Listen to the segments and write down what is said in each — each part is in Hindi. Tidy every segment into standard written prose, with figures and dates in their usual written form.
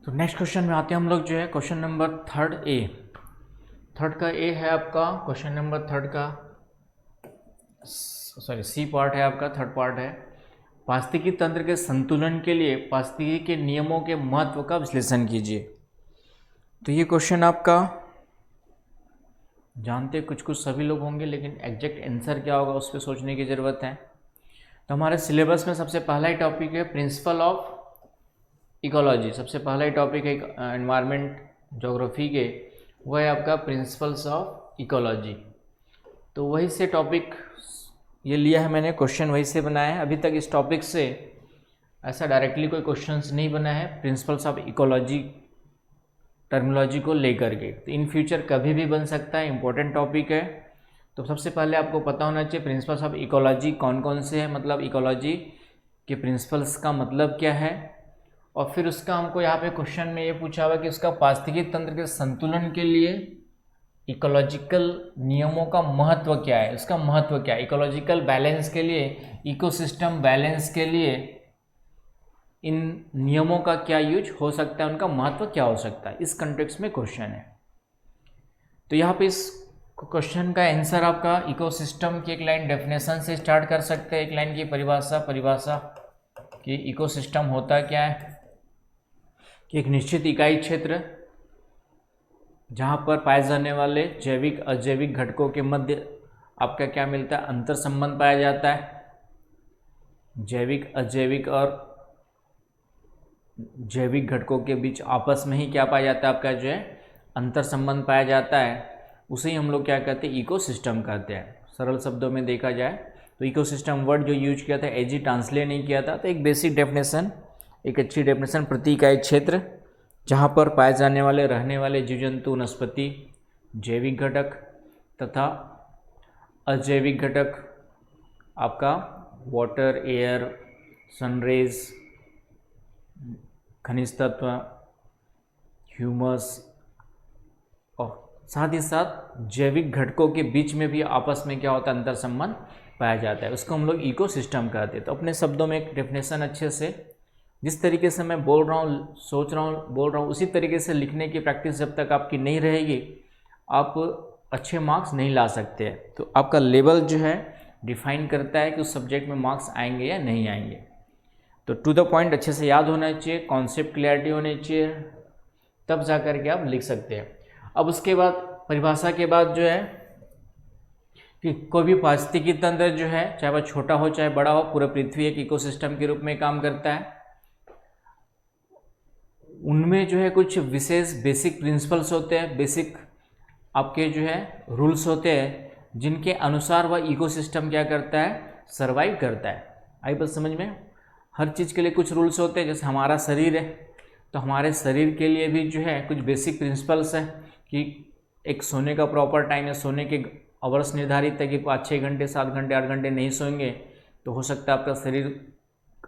तो नेक्स्ट क्वेश्चन में आते हैं हम लोग जो है क्वेश्चन नंबर थर्ड का ए है आपका क्वेश्चन नंबर थर्ड का सी पार्ट है आपका, थर्ड पार्ट है पारिस्थितिकी तंत्र के संतुलन के लिए पारिस्थितिकी के नियमों के महत्व का विश्लेषण कीजिए। तो ये क्वेश्चन आपका जानते कुछ सभी लोग होंगे, लेकिन एग्जैक्ट आंसर क्या होगा उस पर सोचने की ज़रूरत है। तो हमारे सिलेबस में सबसे पहला ही टॉपिक है प्रिंसिपल ऑफ इकोलॉजी। सबसे पहला ही टॉपिक है एनवायरनमेंट ज्योग्राफी के, वह है आपका प्रिंसिपल्स ऑफ इकोलॉजी। तो वही से टॉपिक ये लिया है मैंने, क्वेश्चन वही से बनाया है। अभी तक इस टॉपिक से ऐसा डायरेक्टली कोई क्वेश्चंस नहीं बना है प्रिंसिपल्स ऑफ इकोलॉजी टर्मिनोलॉजी को लेकर के। तो इन फ्यूचर कभी भी बन सकता है, इंपॉर्टेंट टॉपिक है। तो सबसे पहले आपको पता होना चाहिए प्रिंसिपल्स ऑफ इकोलॉजी कौन कौन से हैं, मतलब इकोलॉजी के प्रिंसिपल्स का मतलब क्या है। और फिर उसका हमको यहाँ पे क्वेश्चन में ये पूछा हुआ कि उसका पारिस्थितिकी तंत्र के संतुलन के लिए इकोलॉजिकल नियमों का महत्व क्या है, उसका महत्व क्या है। इकोलॉजिकल बैलेंस के लिए, इकोसिस्टम बैलेंस के लिए इन नियमों का क्या यूज हो सकता है, उनका महत्व क्या हो सकता है, इस कंटेक्स्ट में क्वेश्चन है। तो यहाँ पे इस क्वेश्चन का आंसर आपका इकोसिस्टम की एक लाइन डेफिनेशन से स्टार्ट कर सकते हैं। एक लाइन की परिभाषा कि इकोसिस्टम होता क्या है कि एक निश्चित इकाई क्षेत्र जहाँ पर पाए जाने वाले जैविक अजैविक घटकों के मध्य आपका क्या मिलता है, अंतर संबंध पाया जाता है। जैविक अजैविक और जैविक घटकों के बीच आपस में ही क्या पाया जाता है, आपका जो है अंतर संबंध पाया जाता है। उसे ही हम लोग क्या कहते हैं, इकोसिस्टम कहते हैं। सरल शब्दों में देखा जाए तो इकोसिस्टम वर्ड जो यूज किया था एज ही ट्रांसलेट नहीं किया था। तो एक बेसिक डेफिनेशन, एक अच्छी डेफिनेशन, प्रति इकाई क्षेत्र जहाँ पर पाए जाने वाले रहने वाले जीव जंतु वनस्पति जैविक घटक तथा अजैविक घटक आपका वाटर एयर सनरेज खनिज तत्व ह्यूमस और साथ ही साथ जैविक घटकों के बीच में भी आपस में क्या होता है, अंतर संबंध पाया जाता है, उसको हम लोग इकोसिस्टम कहते हैं। तो अपने शब्दों में एक डेफिनेशन अच्छे से जिस तरीके से मैं बोल रहा हूँ, सोच रहा हूँ, बोल रहा हूँ, उसी तरीके से लिखने की प्रैक्टिस जब तक आपकी नहीं रहेगी आप अच्छे मार्क्स नहीं ला सकते। तो आपका लेवल जो है डिफाइन करता है कि उस सब्जेक्ट में मार्क्स आएंगे या नहीं आएंगे। तो टू द पॉइंट अच्छे से याद होना चाहिए, कॉन्सेप्ट क्लैरिटी होनी चाहिए, तब जा कर के आप लिख सकते हैं। अब उसके बाद परिभाषा के बाद जो है कि कोई भी पारिस्थितिकी तंत्र जो है, चाहे वह छोटा हो चाहे बड़ा हो, पूरा पृथ्वी एक इकोसिस्टम के रूप में काम करता है। उनमें जो है कुछ विशेष बेसिक प्रिंसिपल्स होते हैं, बेसिक आपके जो है रूल्स होते हैं, जिनके अनुसार वह इकोसिस्टम क्या करता है, सर्वाइव करता है। आई बात समझ में। हर चीज़ के लिए कुछ रूल्स होते हैं। जैसे हमारा शरीर है, तो हमारे शरीर के लिए भी जो है कुछ बेसिक प्रिंसिपल्स है कि एक सोने का प्रॉपर टाइम है, सोने के आवर्स निर्धारित है कि 5-6 घंटे 7 घंटे 8 घंटे नहीं सोएंगे तो हो सकता है आपका शरीर,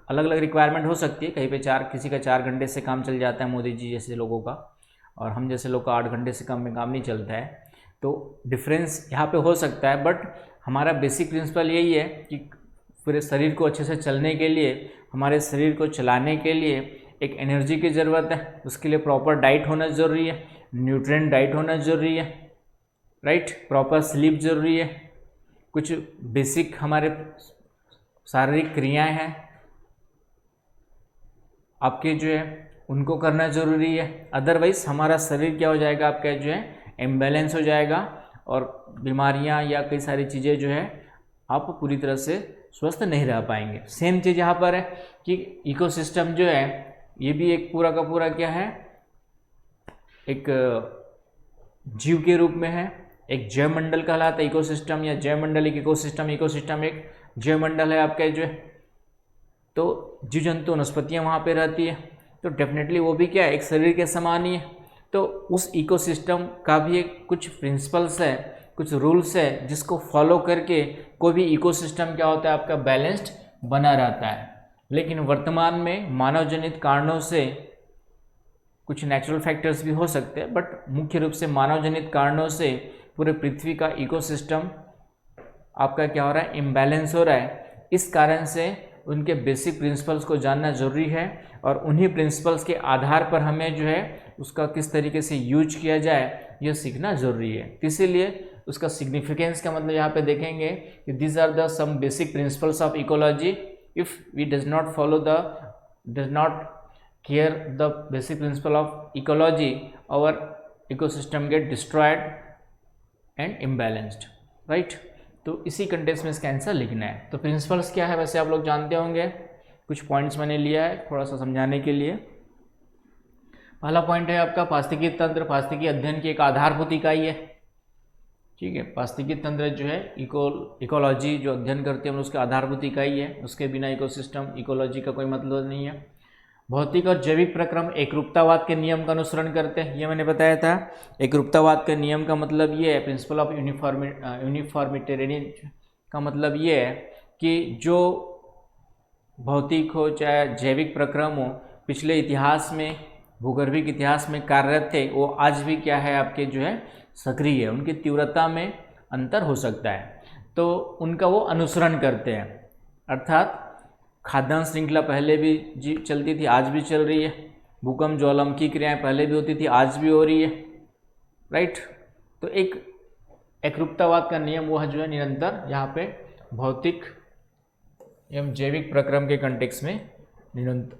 अलग अलग रिक्वायरमेंट हो सकती है, कहीं पे किसी का 4 घंटे से काम चल जाता है, मोदी जी जैसे लोगों का, और हम जैसे लोग का 8 घंटे से कम में काम नहीं चलता है। तो डिफरेंस यहाँ पे हो सकता है, बट हमारा बेसिक प्रिंसिपल यही है कि पूरे शरीर को अच्छे से चलने के लिए, हमारे शरीर को चलाने के लिए एक एनर्जी की ज़रूरत है। उसके लिए प्रॉपर डाइट होना ज़रूरी है, न्यूट्रिएंट डाइट होना ज़रूरी है, राइट, प्रॉपर स्लीप ज़रूरी है, कुछ बेसिक हमारे शारीरिक क्रियाएं हैं आपके जो है उनको करना ज़रूरी है। अदरवाइज़ हमारा शरीर क्या हो जाएगा, आपका जो है इम्बैलेंस हो जाएगा और बीमारियां या कई सारी चीज़ें जो है आप पूरी तरह से स्वस्थ नहीं रह पाएंगे। सेम चीज़ यहाँ पर है कि इकोसिस्टम जो है ये भी एक पूरा का पूरा क्या है, एक जीव के रूप में है, एक जैव मंडल कहलाता है इकोसिस्टम, या जैव मंडल एक इकोसिस्टम, इकोसिस्टम एक जैव मंडल है आपका जो है। तो जीव जंतु वनस्पतियाँ वहाँ पे रहती है, तो डेफिनेटली वो भी क्या है, एक शरीर के समान ही है। तो उस इकोसिस्टम का भी एक कुछ प्रिंसिपल्स है, कुछ रूल्स है, जिसको फॉलो करके कोई भी इकोसिस्टम क्या होता है, आपका बैलेंस्ड बना रहता है। लेकिन वर्तमान में मानव जनित कारणों से, कुछ नेचुरल फैक्टर्स भी हो सकते हैं, बट मुख्य रूप से मानव जनित कारणों से पूरे पृथ्वी का इकोसिस्टम आपका क्या हो रहा है, इम्बैलेंस हो रहा है। इस कारण से उनके बेसिक प्रिंसिपल्स को जानना ज़रूरी है और उन्हीं प्रिंसिपल्स के आधार पर हमें जो है उसका किस तरीके से यूज किया जाए यह सीखना ज़रूरी है। इसीलिए उसका सिग्निफिकेंस का मतलब यहाँ पे देखेंगे कि this are the some basic principles of ecology. If we does not care the basic principle of ecology, our ecosystem get destroyed and imbalanced, right. तो इसी कंटेक्स्ट में इसका आंसर लिखना है। तो प्रिंसिपल्स क्या है वैसे आप लोग जानते होंगे, कुछ पॉइंट्स मैंने लिया है थोड़ा सा समझाने के लिए। पहला पॉइंट है आपका पारिस्थितिकी तंत्र। पारिस्थितिकी अध्ययन की एक आधारभूत इकाई है, ठीक है। पारिस्थितिकी तंत्र जो है इकोलॉजी जो अध्ययन करते हैं उसका आधारभूत इकाई है, उसके बिना इकोसिस्टम इकोलॉजी का कोई मतलब नहीं है। भौतिक और जैविक प्रक्रम एकरूपतावाद के नियम का अनुसरण करते हैं, ये मैंने बताया था। एकरूपतावाद के नियम का मतलब ये है, प्रिंसिपल ऑफ यूनिफॉर्मिटेरियन का मतलब ये है कि जो भौतिक हो चाहे जैविक प्रक्रम हो, पिछले इतिहास में भूगर्भिक इतिहास में कार्यरत थे, वो आज भी क्या है आपके जो है सक्रिय है। उनकी तीव्रता में अंतर हो सकता है तो उनका वो अनुसरण करते हैं। अर्थात खाद्यान्न श्रृंखला पहले भी चलती थी, आज भी चल रही है। भूकंप ज्वालामुखी क्रियाएं पहले भी होती थी, आज भी हो रही है, राइट। तो एक एकरूपतावाद का नियम वह जो है निरंतर यहाँ पे भौतिक एवं जैविक प्रक्रम के कंटेक्स्ट में निरंतर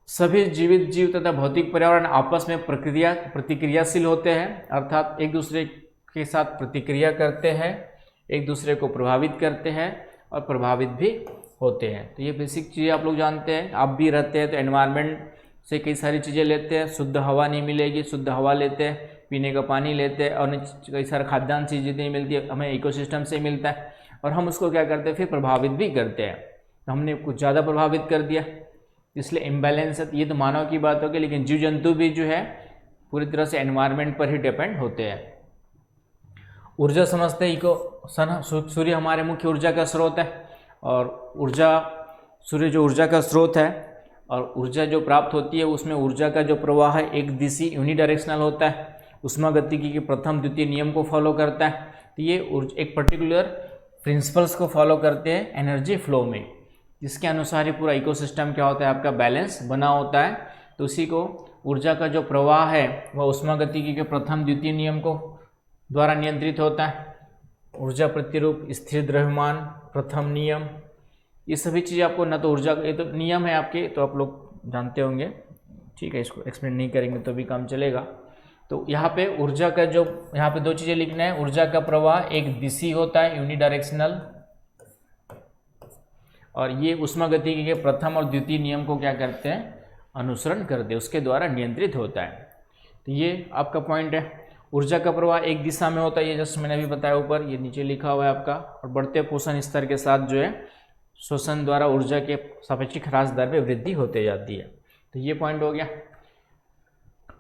सभी जीवित जीव तथा भौतिक पर्यावरण आपस में प्रतिक्रियाशील होते हैं, अर्थात एक दूसरे के साथ प्रतिक्रिया करते हैं, एक दूसरे को प्रभावित करते हैं और प्रभावित भी होते हैं। तो ये बेसिक चीज़ें आप लोग जानते हैं। आप भी रहते हैं तो एनवायरनमेंट से कई सारी चीज़ें लेते हैं, शुद्ध हवा नहीं मिलेगी, शुद्ध हवा लेते हैं, पीने का पानी लेते हैं और कई सारे खाद्यान्न चीज़ें नहीं मिलती है, हमें इकोसिस्टम से मिलता है और हम उसको क्या करते हैं फिर प्रभावित भी करते हैं। तो हमने कुछ ज़्यादा प्रभावित कर दिया इसलिए इम्बैलेंस है। ये तो मानव की बात होगी, लेकिन जीव जंतु भी जो है पूरी तरह से एनवायरनमेंट पर ही डिपेंड होते हैं। ऊर्जा समझते हैं, सूर्य हमारे मुख्य ऊर्जा का स्रोत है और सूर्य जो ऊर्जा का स्रोत है और ऊर्जा जो प्राप्त होती है उसमें ऊर्जा का जो प्रवाह है एक दिशी यूनिडायरेक्शनल होता है, ऊष्मागतिकी के प्रथम द्वितीय नियम को फॉलो करता है। तो ये एक पर्टिकुलर प्रिंसिपल्स को फॉलो करते हैं एनर्जी फ्लो में, जिसके अनुसार ही पूरा इकोसिस्टम क्या होता है आपका बैलेंस बना होता है। तो उसी को ऊर्जा का जो प्रवाह है वह ऊष्मागतिकी के प्रथम द्वितीय नियम को द्वारा नियंत्रित होता है। ऊर्जा प्रतिरूप, स्थिर द्रव्यमान, प्रथम नियम, ये सभी चीज़ आपको ना तो ऊर्जा ये तो नियम है आपके, तो आप लोग जानते होंगे, ठीक है। इसको एक्सप्लेन नहीं करेंगे तो भी काम चलेगा। तो यहाँ पे ऊर्जा का जो यहाँ पे दो चीज़ें लिखना है। ऊर्जा का प्रवाह एक दिशी होता है यूनिडायरेक्शनल, और ये ऊष्मागतिकी के प्रथम और द्वितीय नियम को क्या करते हैं अनुसरण करते हैं, उसके द्वारा नियंत्रित होता है। तो ये आपका पॉइंट है। ऊर्जा का प्रवाह एक दिशा में होता है, ये जस्ट मैंने अभी बताया ऊपर, ये नीचे लिखा हुआ है आपका। और बढ़ते पोषण स्तर के साथ जो है शोषण द्वारा ऊर्जा के सापेक्षिक ह्रास दर में वृद्धि होते जाती है। तो ये पॉइंट हो गया।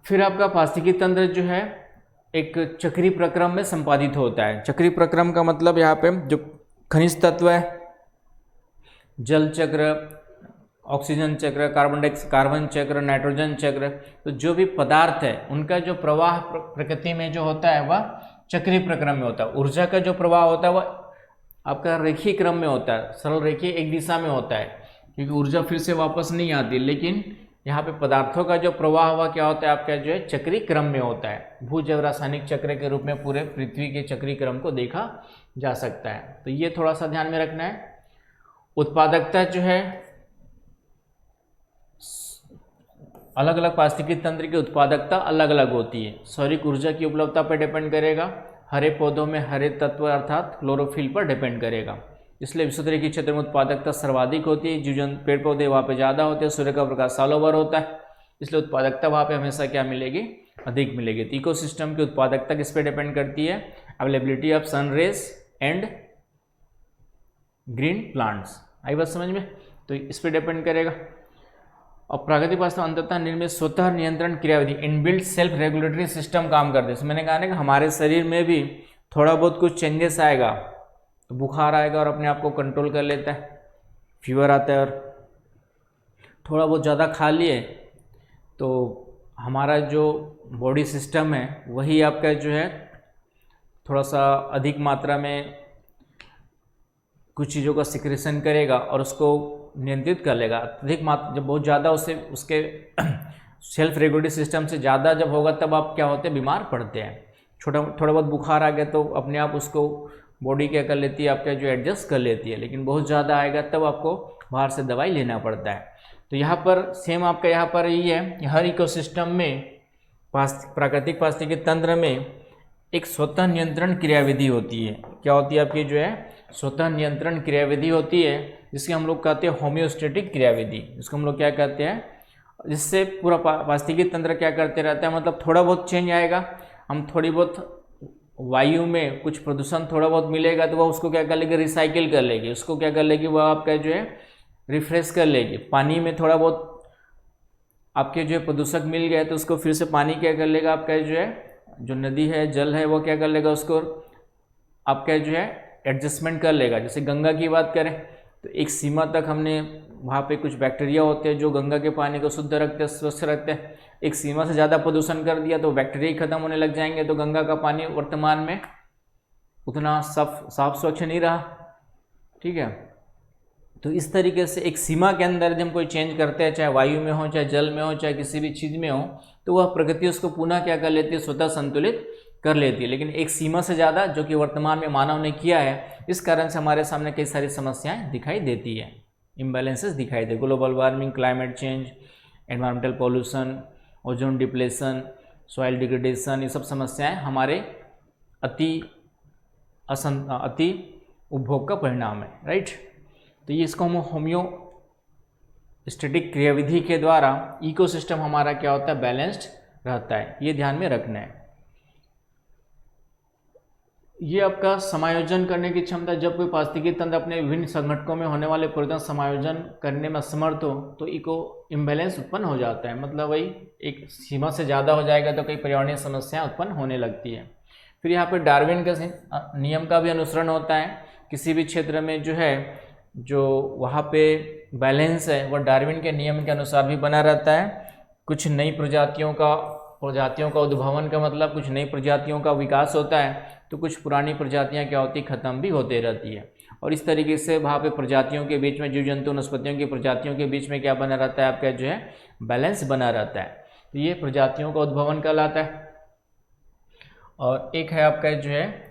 फिर आपका पारिस्थितिकी तंत्र जो है एक चक्रीय प्रक्रम में संपादित होता है। चक्रीय प्रक्रम का मतलब यहाँ पे जो खनिज तत्व है, जल चक्र, ऑक्सीजन चक्र, कार्बन चक्र, नाइट्रोजन चक्र, तो जो भी पदार्थ है उनका जो प्रवाह प्रकृति में जो होता है वह चक्रीय प्रक्रम में होता है। ऊर्जा का जो प्रवाह होता है वह आपका रेखीय क्रम में होता है, सरल रेखीय एक दिशा में होता है, क्योंकि ऊर्जा फिर से वापस नहीं आती। लेकिन यहाँ पे पदार्थों का जो प्रवाह हुआ क्या होता है आपका जो है चक्रीय क्रम में होता है। भू जैव रासायनिक चक्र के रूप में पूरे पृथ्वी के चक्रीय क्रम को देखा जा सकता है। तो ये थोड़ा सा ध्यान में रखना है। उत्पादकता जो है अलग अलग पारिस्थितिकी तंत्र की उत्पादकता अलग अलग होती है। सौरिक ऊर्जा की उपलब्धता पर डिपेंड करेगा, हरे पौधों में हरे तत्व अर्थात क्लोरोफिल पर डिपेंड करेगा। इसलिए विषुवत क्षेत्र में उत्पादकता सर्वाधिक होती है, जीव पेड़ पौधे वहाँ पे ज़्यादा होते हैं, सूर्य का प्रकाश सालों भर होता है, इसलिए उत्पादकता वहाँ पे हमेशा क्या मिलेगी अधिक मिलेगी। तो इकोसिस्टम की उत्पादकता किस पे डिपेंड करती है, availability of sun rays and green plants. आई बात समझ में, तो इस पर डिपेंड करेगा। और प्राकृतिक वास्तव अंततः निर्मित स्वतः नियंत्रण क्रियाविधि इनबिल्ट सेल्फ रेगुलेटरी सिस्टम काम करते हैं। मैंने कहा ना कि हमारे शरीर में भी थोड़ा बहुत कुछ चेंजेस आएगा, तो बुखार आएगा और अपने आप को कंट्रोल कर लेता है, फीवर आता है और थोड़ा बहुत ज़्यादा खा लिए तो हमारा जो बॉडी सिस्टम है वही आपका जो है थोड़ा सा अधिक मात्रा में कुछ चीज़ों का सिक्रेशन करेगा और उसको नियंत्रित कर लेगा। अत्यधिक मात्रा जब बहुत ज़्यादा उसके सेल्फ रेगुलेटरी सिस्टम से ज़्यादा जब होगा तब आप क्या होते हैं, बीमार पड़ते हैं। थोड़ा बहुत बुखार आ गया तो अपने आप उसको बॉडी क्या कर लेती है, आपका जो एडजस्ट कर लेती है, लेकिन बहुत ज़्यादा आएगा तब आपको बाहर से दवाई लेना पड़ता है। तो यहाँ पर सेम आपका यहाँ पर यही है, हर इकोसिस्टम में प्राकृतिक पारिस्थितिकी तंत्र में एक स्वतः नियंत्रण क्रियाविधि होती है। क्या होती है आपकी जो है स्वतः नियंत्रण क्रियाविधि होती है, जिसके हम लोग कहते हैं होम्योस्टेटिक क्रियाविधि, जिसको हम लोग क्या कहते हैं, जिससे पूरा पारिस्थितिकी तंत्र क्या करते रहता है, मतलब थोड़ा बहुत चेंज आएगा, हम थोड़ी बहुत वायु में कुछ प्रदूषण थोड़ा बहुत मिलेगा तो वह उसको क्या कर लेगी, रिसाइकिल कर लेगी, उसको क्या कर लेगी, वह आपका जो है रिफ्रेश कर लेगी। पानी में थोड़ा बहुत आपके जो है प्रदूषक मिल गया तो उसको फिर से पानी क्या कर लेगा, आपका जो है जो नदी है जल है वो क्या कर लेगा, उसको आपका जो है एडजस्टमेंट कर लेगा। जैसे गंगा की बात करें तो एक सीमा तक हमने वहाँ पे कुछ बैक्टीरिया होते हैं जो गंगा के पानी को शुद्ध रखते हैं, स्वच्छ रखते हैं। एक सीमा से ज़्यादा प्रदूषण कर दिया तो बैक्टीरिया ही खत्म होने लग जाएंगे, तो गंगा का पानी वर्तमान में उतना साफ स्वच्छ नहीं रहा। ठीक है, तो इस तरीके से एक सीमा के अंदर जब हम कोई चेंज करते हैं, चाहे वायु में हो, चाहे जल में हो, चाहे किसी भी चीज़ में हो, तो वह प्रकृति उसको पुनः क्या कर लेती है, स्वतः संतुलित कर लेती है। लेकिन एक सीमा से ज़्यादा जो कि वर्तमान में मानव ने किया है, इस कारण से हमारे सामने कई सारी समस्याएं दिखाई देती है, इम्बैलेंसेस दिखाई दे। Global warming, climate change, environmental pollution, ozone depletion, soil degradation, ये सब समस्याएं हमारे अति उपभोग का परिणाम है। राइट, तो ये इसको हम होम्योस्टेटिक क्रियाविधि के द्वारा इकोसिस्टम हमारा क्या होता है, बैलेंस्ड रहता है। ये ध्यान में रखना है। ये आपका समायोजन करने की क्षमता, जब कोई पारिस्थितिकी तंत्र अपने विभिन्न संगठनों में होने वाले परिवर्तन समायोजन करने में असमर्थ हो तो इको इम्बैलेंस उत्पन्न हो जाता है। मतलब वही एक सीमा से ज़्यादा हो जाएगा तो कई पर्यावरणीय समस्याएं उत्पन्न होने लगती है। फिर यहाँ पर डार्विन का नियम का भी अनुसरण होता है। किसी भी क्षेत्र में जो है जो वहाँ पे बैलेंस है वह डार्विन के नियम के अनुसार भी बना रहता है। कुछ नई प्रजातियों का उद्भवन का मतलब कुछ नई प्रजातियों का विकास होता है, तो कुछ पुरानी प्रजातियां क्या होती, खत्म भी होते रहती है। और इस तरीके से वहाँ पे प्रजातियों के बीच में, जीव जंतु वनस्पतियों की प्रजातियों के बीच में क्या बना रहता है, आपका जो है बैलेंस बना रहता है। तो ये प्रजातियों का उद्भवन कहलाता है। और एक है आपका जो है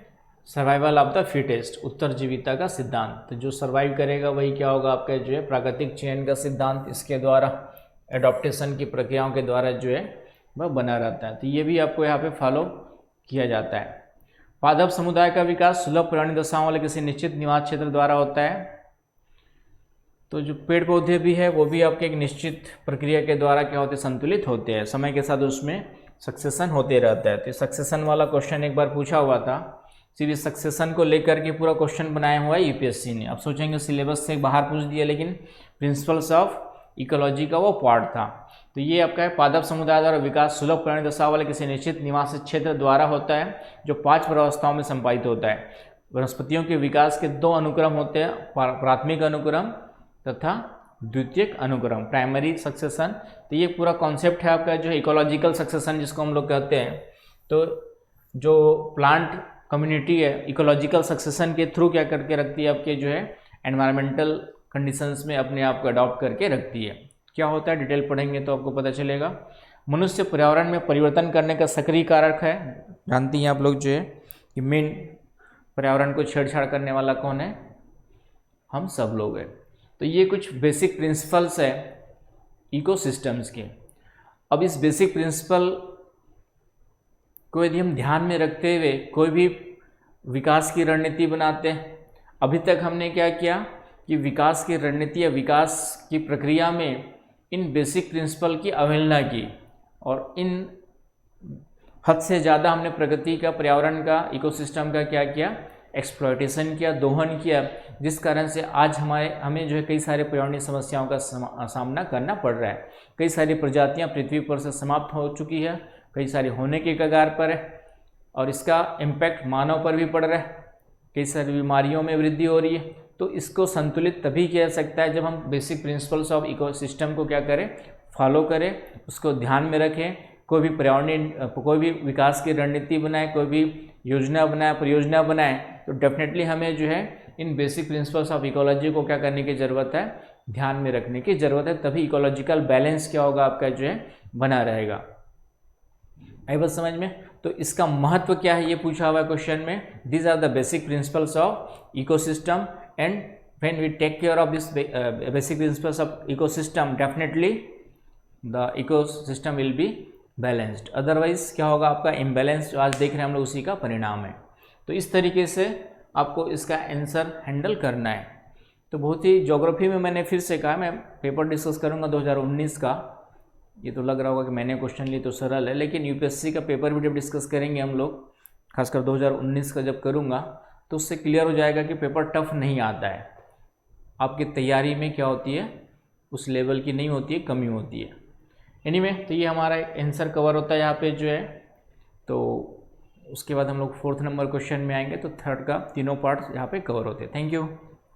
सर्वाइवल ऑफ द फिटेस्ट, उत्तरजीविता का सिद्धांत। तो जो सर्वाइव करेगा वही क्या होगा, आपका जो है प्राकृतिक चयन का सिद्धांत, इसके द्वारा एडॉप्टेशन की प्रक्रियाओं के द्वारा जो है वह बना रहता है। तो ये भी आपको यहाँ पे फॉलो किया जाता है। पादप समुदाय का विकास सुलभ पर्यावरणीय दशाओं वाले किसी निश्चित निवास क्षेत्र द्वारा होता है। तो जो पेड़ पौधे भी है वो भी आपके एक निश्चित प्रक्रिया के द्वारा क्या होते हैं, संतुलित होते हैं। समय के साथ उसमें सक्सेशन होते रहता है। तो सक्सेशन वाला क्वेश्चन एक बार पूछा हुआ था, सिर्फ सक्सेशन को लेकर के पूरा क्वेश्चन बनाया हुआ है यूपीएससी ने। अब सोचेंगे सिलेबस से बाहर पूछ दिया, लेकिन प्रिंसिपल्स ऑफ इकोलॉजी का वो पार्ट था। तो ये आपका है पादप समुदाय द्वारा विकास सुलभ पर्यावरणीय दशा वाले किसी निश्चित निवास क्षेत्र द्वारा होता है, जो 5 अवस्थाओं में संपादित होता है। वनस्पतियों के विकास के 2 अनुक्रम होते हैं, प्राथमिक अनुक्रम तथा द्वितीयक अनुक्रम, प्राइमरी सक्सेशन। तो ये पूरा कॉन्सेप्ट है आपका जो है इकोलॉजिकल सक्सेशन जिसको हम लोग कहते हैं। तो जो प्लांट कम्युनिटी है इकोलॉजिकल सक्सेशन के थ्रू क्या करके रखती है, आपके जो है एनवायरमेंटल कंडीशंस में अपने आप को अडॉप्ट करके रखती है। क्या होता है डिटेल पढ़ेंगे तो आपको पता चलेगा। मनुष्य पर्यावरण में परिवर्तन करने का सक्रिय कारक है। जानती हैं आप लोग जो है कि मेन पर्यावरण को छेड़छाड़ करने वाला कौन है, हम सब लोग हैं। तो ये कुछ बेसिक प्रिंसिपल्स है इकोसिस्टम्स के। अब इस बेसिक प्रिंसिपल को यदि हम ध्यान में रखते हुए कोई भी विकास की रणनीति बनाते हैं, अभी तक हमने क्या किया कि विकास की रणनीति या विकास की प्रक्रिया में इन बेसिक प्रिंसिपल की अवहेलना की और इन हद से ज़्यादा हमने प्रगति का, पर्यावरण का, इकोसिस्टम का क्या किया, एक्सप्लॉयटेशन किया, दोहन किया, जिस कारण से आज हमें जो है कई सारे पर्यावरणीय समस्याओं का सामना करना पड़ रहा है। कई सारी प्रजातियां पृथ्वी पर से समाप्त हो चुकी है, कई सारी होने के कगार पर है और इसका इम्पैक्ट मानव पर भी पड़ रहा है। कई सारी बीमारियों में वृद्धि हो रही है। तो इसको संतुलित तभी किया जा सकता है जब हम बेसिक प्रिंसिपल्स ऑफ इकोसिस्टम को क्या करें, फॉलो करें, उसको ध्यान में रखें। कोई भी विकास की रणनीति बनाए, कोई भी योजना बनाए, परियोजना बनाए, तो डेफिनेटली हमें जो है इन बेसिक प्रिंसिपल्स ऑफ इकोलॉजी को क्या करने की ज़रूरत है, ध्यान में रखने की ज़रूरत है, तभी इकोलॉजिकल बैलेंस क्या होगा आपका जो है बना रहेगा। आई बात समझ में। तो इसका महत्व क्या है ये पूछा हुआ है क्वेश्चन में। These are the basic principles of ecosystem and when we take care of this basic principles of ecosystem definitely the ecosystem will be balanced, otherwise क्या होगा आपका इम्बैलेंस, जो आज देख रहे हैं हम लोग उसी का परिणाम है। तो इस तरीके से आपको इसका आंसर हैंडल करना है। तो बहुत ही ज्योग्राफी में मैंने फिर से कहा, मैं पेपर डिस्कस करूंगा 2019 का। ये तो लग रहा होगा कि मैंने क्वेश्चन लिए तो सरल है, लेकिन यूपीएससी का पेपर भी जब डिस्कस करेंगे हम लोग, खासकर 2019 का जब करूंगा, तो उससे क्लियर हो जाएगा कि पेपर टफ नहीं आता है, आपकी तैयारी में क्या होती है उस लेवल की नहीं होती है, कमी होती है। एनीवे, तो ये हमारा आंसर कवर होता है यहाँ पे जो है। तो उसके बाद हम लोग 4th नंबर क्वेश्चन में आएंगे, तो 3rd का तीनों पार्ट्स यहाँ पे कवर होते हैं। Thank you.